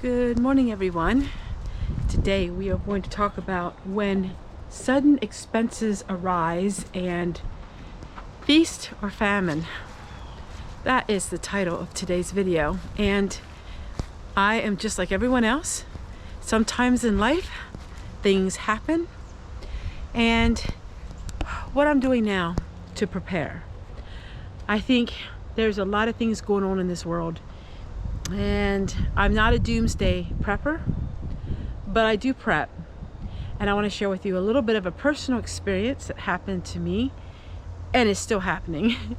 Good morning, everyone. Today we are going to talk about when sudden expenses arise and feast or famine. That is the title of today's video, and I am just like everyone else. Sometimes in life things happen, and what I'm doing now to prepare. I think there's a lot of things going on in this world, and I'm not a doomsday prepper, but I do prep, and I want to share with you a little bit of a personal experience that happened to me and is still happening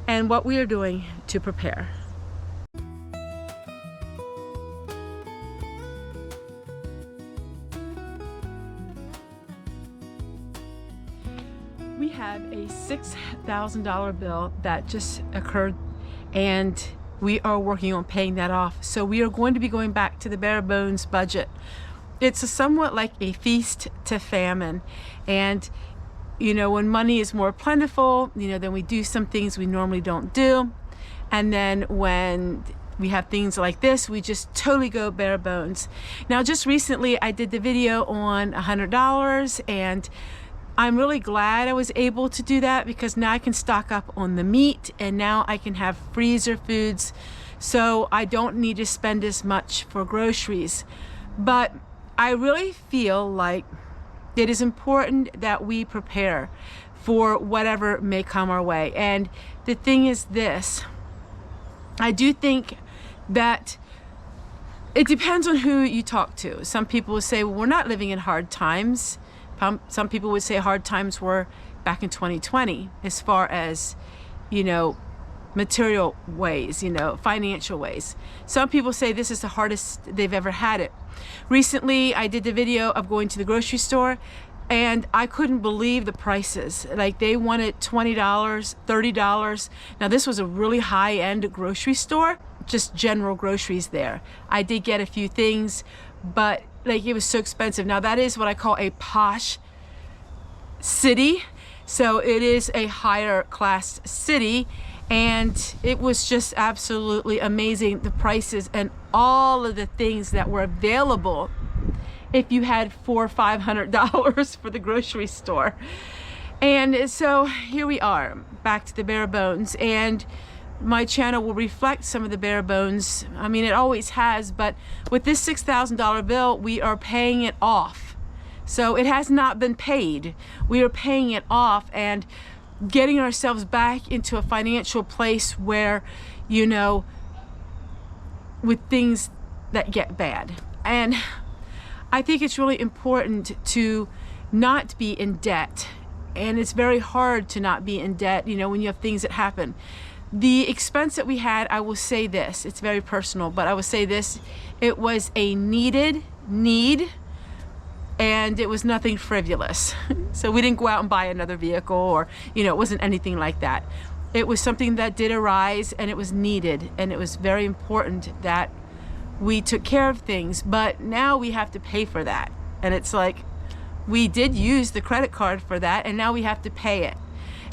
and what we are doing to prepare. We have a $6,000 bill that just occurred, and we are working on paying that off. So we are going to be going back to the bare bones budget. It's somewhat like a feast to famine. And you know, when money is more plentiful, then we do some things we normally don't do. And then when we have things like this, we just totally go bare bones. Now, just recently I did the video on $100, and I'm really glad I was able to do that, because now I can stock up on the meat, and now I can have freezer foods, so I don't need to spend as much for groceries. But I really feel like it is important that we prepare for whatever may come our way. And the thing is this, I do think that it depends on who you talk to. Some people will say, well, we're not living in hard times. Some people would say hard times were back in 2020 as far as, material ways, financial ways. Some people say this is the hardest they've ever had it. Recently, I did the video of going to the grocery store, and I couldn't believe the prices. Like, they wanted $20, $30. Now, this was a really high-end grocery store, just general groceries there. I did get a few things, but it was so expensive. Now, that is what I call a posh city. So it is a higher class city, and it was just absolutely amazing, the prices and all of the things that were available if you had $400 or $500 for the grocery store. And so here we are, back to the bare bones, and my channel will reflect some of the bare bones. I mean, it always has, but with this $6,000 bill, we are paying it off. So it has not been paid. We are paying it off and getting ourselves back into a financial place where, with things that get bad. And I think it's really important to not be in debt. And it's very hard to not be in debt, when you have things that happen. The expense that we had, I will say this, it's very personal, but I will say this, it was a needed need, and it was nothing frivolous. So we didn't go out and buy another vehicle, or, it wasn't anything like that. It was something that did arise, and it was needed, and it was very important that we took care of things, but now we have to pay for that. And it's like, we did use the credit card for that, and now we have to pay it.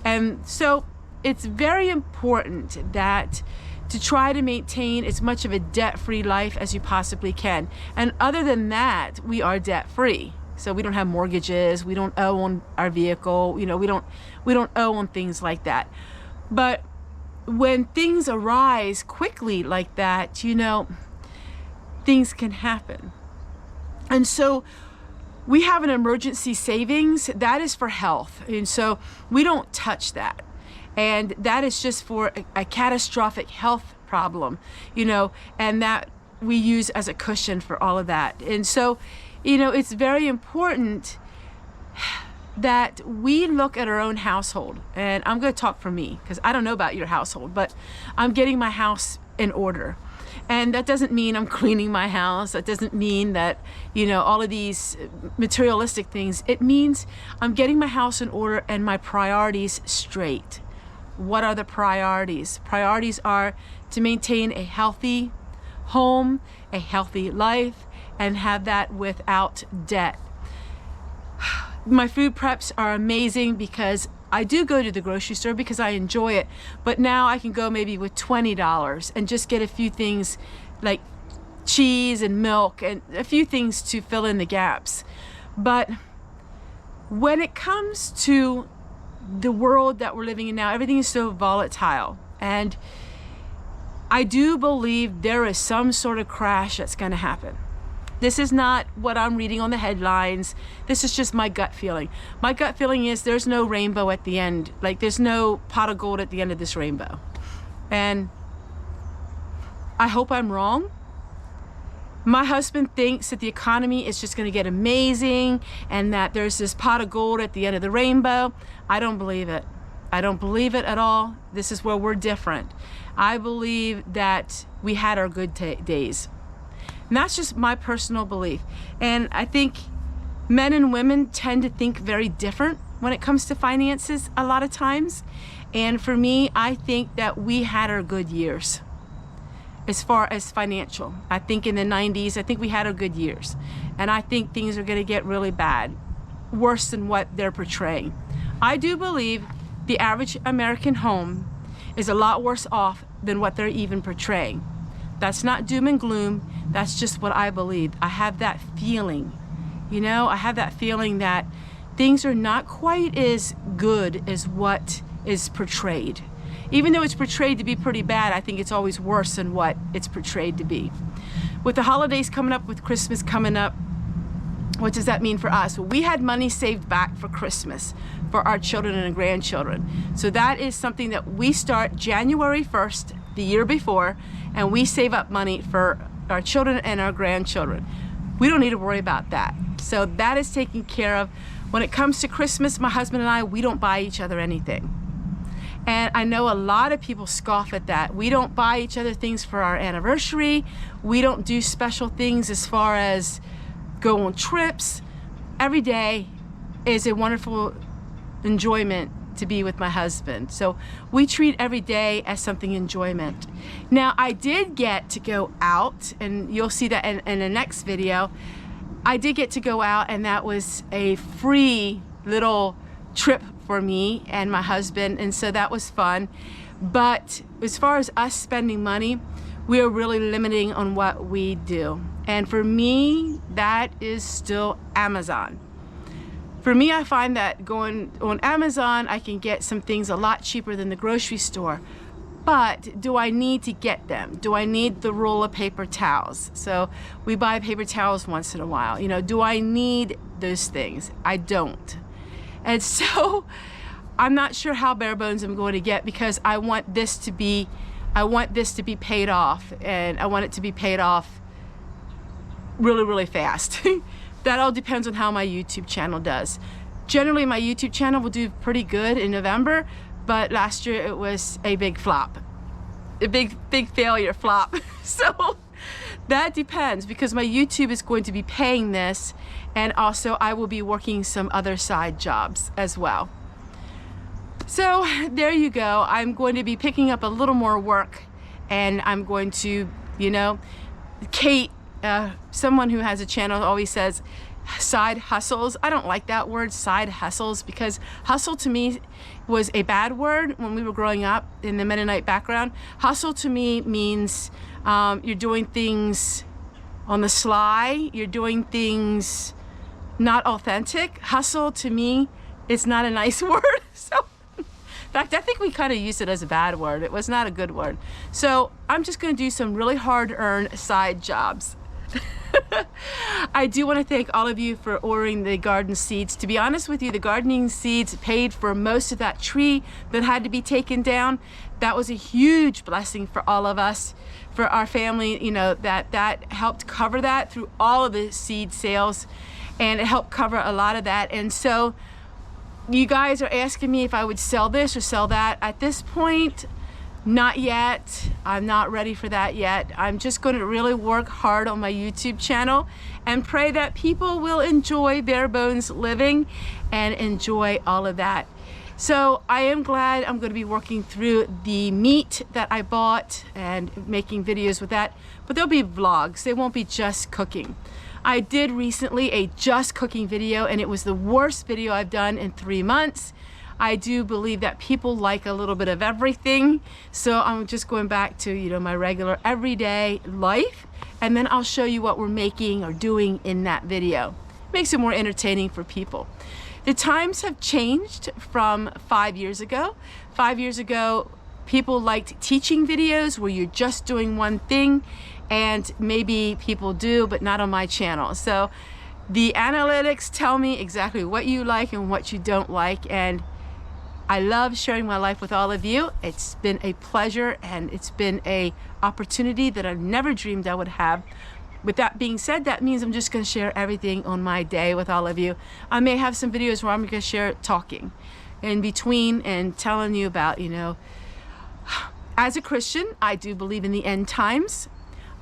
And so it's very important that to try to maintain as much of a debt-free life as you possibly can. And other than that, we are debt-free. So we don't have mortgages, we don't owe on our vehicle, we don't owe on things like that. But when things arise quickly like that, things can happen. And so we have an emergency savings that is for health, and so we don't touch that. And that is just for a catastrophic health problem, and that we use as a cushion for all of that. And so, it's very important that we look at our own household. And I'm going to talk for me, because I don't know about your household, but I'm getting my house in order. And that doesn't mean I'm cleaning my house. That doesn't mean that, all of these materialistic things. It means I'm getting my house in order and my priorities straight. What are the priorities? Priorities are to maintain a healthy home, a healthy life, and have that without debt. My food preps are amazing because I do go to the grocery store because I enjoy it, but now I can go maybe with $20 and just get a few things like cheese and milk and a few things to fill in the gaps. But when it comes to the world that we're living in now, everything is so volatile, and I do believe there is some sort of crash that's going to happen. This is not what I'm reading on the headlines. This is just my gut feeling. My gut feeling is there's no rainbow at the end. Like, there's no pot of gold at the end of this rainbow. And I hope I'm wrong. My husband thinks that the economy is just going to get amazing and that there's this pot of gold at the end of the rainbow. I don't believe it. I don't believe it at all. This is where we're different. I believe that we had our good days. And that's just my personal belief. And I think men and women tend to think very different when it comes to finances a lot of times. And for me, I think that we had our good years. As far as financial, I think in the 90s, I think we had our good years. And I think things are going to get really bad, worse than what they're portraying. I do believe the average American home is a lot worse off than what they're even portraying. That's not doom and gloom. That's just what I believe. I have that feeling, you know, I have that feeling that things are not quite as good as what is portrayed. Even though it's portrayed to be pretty bad, I think it's always worse than what it's portrayed to be. With the holidays coming up, with Christmas coming up, what does that mean for us? Well, we had money saved back for Christmas for our children and grandchildren. So that is something that we start January 1st, the year before, and we save up money for our children and our grandchildren. We don't need to worry about that. So that is taken care of. When it comes to Christmas, my husband and I, we don't buy each other anything. And I know a lot of people scoff at that. We don't buy each other things for our anniversary. We don't do special things as far as go on trips. Every day is a wonderful enjoyment to be with my husband. So we treat every day as something enjoyment. Now, I did get to go out, and you'll see that in the next video. I did get to go out, and that was a free little trip for me and my husband, and so that was fun. But as far as us spending money, we are really limiting on what we do. And for me, that is still Amazon. For me, I find that going on Amazon, I can get some things a lot cheaper than the grocery store. But do I need to get them? Do I need the roll of paper towels? So we buy paper towels once in a while. You know, do I need those things? I don't. And so I'm not sure how bare bones I'm going to get, because I want this to be paid off, and I want it to be paid off really, really fast. That all depends on how my YouTube channel does. Generally, my YouTube channel will do pretty good in November, but last year it was a big flop, a big failure flop. So that depends, because my YouTube is going to be paying this, and also I will be working some other side jobs as well. So there you go. I'm going to be picking up a little more work, and I'm going to, you know, Kate, someone who has a channel, always says side hustles. I don't like that word, side hustles, because hustle to me was a bad word when we were growing up in the Mennonite background. Hustle to me means you're doing things on the sly, you're doing things not authentic. Hustle to me is not a nice word. So in fact, I think we kind of used it as a bad word. It was not a good word. So I'm just going to do some really hard-earned side jobs. I do want to thank all of you for ordering the garden seeds. To be honest with you, the gardening seeds paid for most of that tree that had to be taken down. That was a huge blessing for all of us, for our family. You know, that helped cover that through all of the seed sales, and it helped cover a lot of that. And so you guys are asking me if I would sell this or sell that. At this point, not yet. I'm not ready for that yet. I'm just going to really work hard on my YouTube channel and pray that people will enjoy bare bones living and enjoy all of that. So I am glad I'm going to be working through the meat that I bought and making videos with that, but there'll be vlogs. They won't be just cooking. I did recently a just cooking video, and it was the worst video I've done in 3 months. I do believe that people like a little bit of everything. So I'm just going back to, you know, my regular everyday life, and then I'll show you what we're making or doing in that video. Makes it more entertaining for people. The times have changed from 5 years ago. 5 years ago, people liked teaching videos where you're just doing one thing, and maybe people do, but not on my channel. So the analytics tell me exactly what you like and what you don't like, and I love sharing my life with all of you. It's been a pleasure, and it's been a opportunity that I never dreamed I would have. With that being said, that means I'm just going to share everything on my day with all of you. I may have some videos where I'm going to share talking in between and telling you about, you know, as a Christian, I do believe in the end times.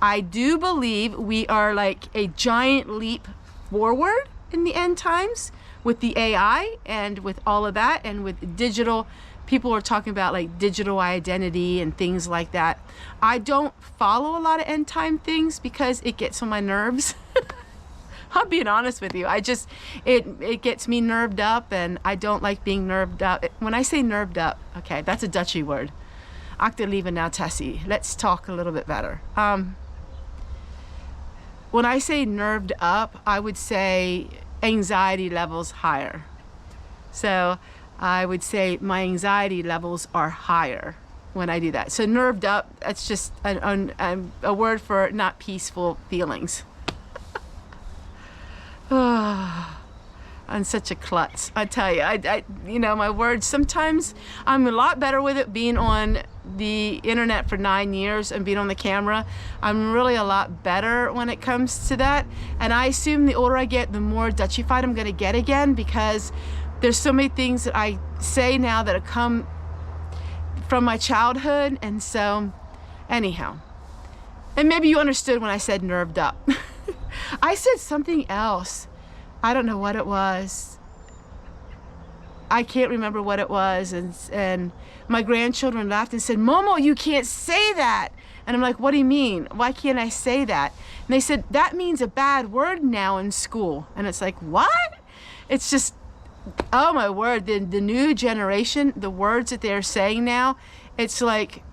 I do believe we are like a giant leap forward in the end times with the AI and with all of that, and with digital. People are talking about like digital identity and things like that. I don't follow a lot of end time things because it gets on my nerves. I'm being honest with you. It gets me nerved up, and I don't like being nerved up. When I say nerved up, okay, that's a Dutchy word. Achterlieve now, Tessie. Let's talk a little bit better. When I say nerved up, I would say anxiety levels higher. So I would say my anxiety levels are higher when I do that. So nerved up, that's just a word for not peaceful feelings. I'm such a klutz, I tell you. You know, my words, sometimes I'm a lot better with it being on the internet for 9 years and being on the camera. I'm really a lot better when it comes to that. And I assume the older I get, the more Dutchified I'm gonna get again, because there's so many things that I say now that have come from my childhood. And so, anyhow, and maybe you understood when I said nerved up. I said something else. I don't know what it was. I can't remember what it was. And my grandchildren laughed and said, "Momo, you can't say that." And I'm like, "What do you mean? Why can't I say that?" And they said, "That means a bad word now in school." And it's like, what? It's just, oh my word, the new generation, the words that they're saying now, it's like,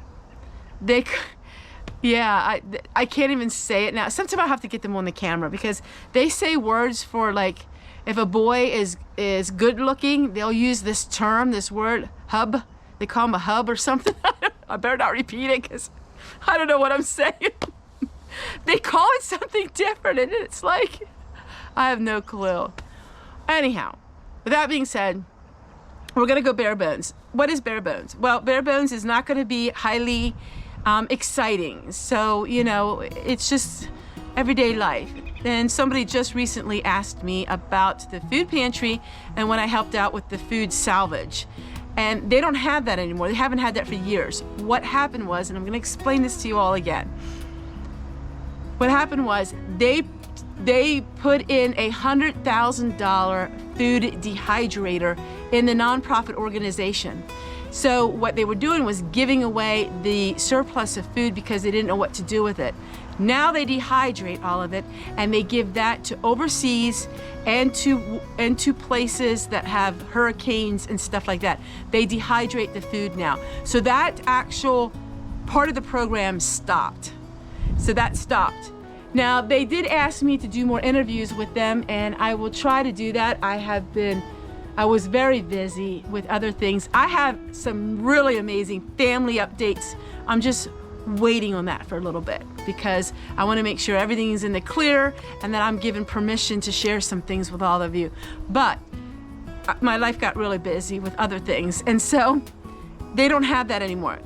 yeah, I can't even say it now. Sometimes I have to get them on the camera, because they say words for, like, if a boy is good looking, they'll use this term, this word, hub. They call him a hub or something. I better not repeat it, because I don't know what I'm saying. They call it something different, and it's like, I have no clue. Anyhow, with that being said, we're gonna go bare bones. What is bare bones? Well, bare bones is not gonna be highly exciting. So, you know, it's just everyday life. And somebody just recently asked me about the food pantry and when I helped out with the food salvage. And they don't have that anymore. They haven't had that for years. What happened was, and I'm gonna explain this to you all again. What happened was they put in a $100,000 food dehydrator in the nonprofit organization. So what they were doing was giving away the surplus of food because they didn't know what to do with it. Now they dehydrate all of it, and they give that to overseas and to places that have hurricanes and stuff like that. They dehydrate the food now. So that actual part of the program stopped. So that stopped. Now, they did ask me to do more interviews with them, and I will try to do that. I was very busy with other things. I have some really amazing family updates. I'm just waiting on that for a little bit, because I want to make sure everything is in the clear and that I'm given permission to share some things with all of you. But my life got really busy with other things, and so they don't have that anymore.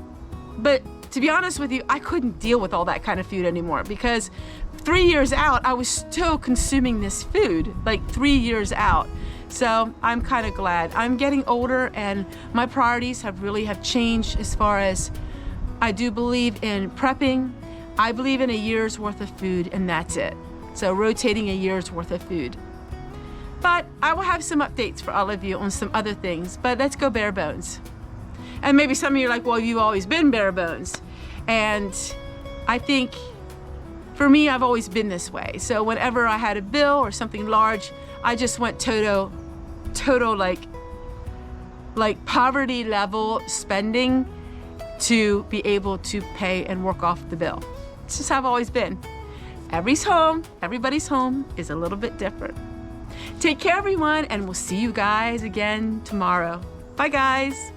But to be honest with you, I couldn't deal with all that kind of food anymore, because 3 years out, I was still consuming this food, like 3 years out. So I'm kind of glad. I'm getting older, and my priorities have changed as far as, I do believe in prepping. I believe in a year's worth of food, and that's it. So rotating a year's worth of food. But I will have some updates for all of you on some other things, but let's go bare bones. And maybe some of you are like, well, you've always been bare bones. And I think for me, I've always been this way. So whenever I had a bill or something large, I just went total like like poverty level spending to be able to pay and work off the bill. It's just how I've always been. Everybody's home is a little bit different. Take care, everyone, and we'll see you guys again tomorrow. Bye, guys.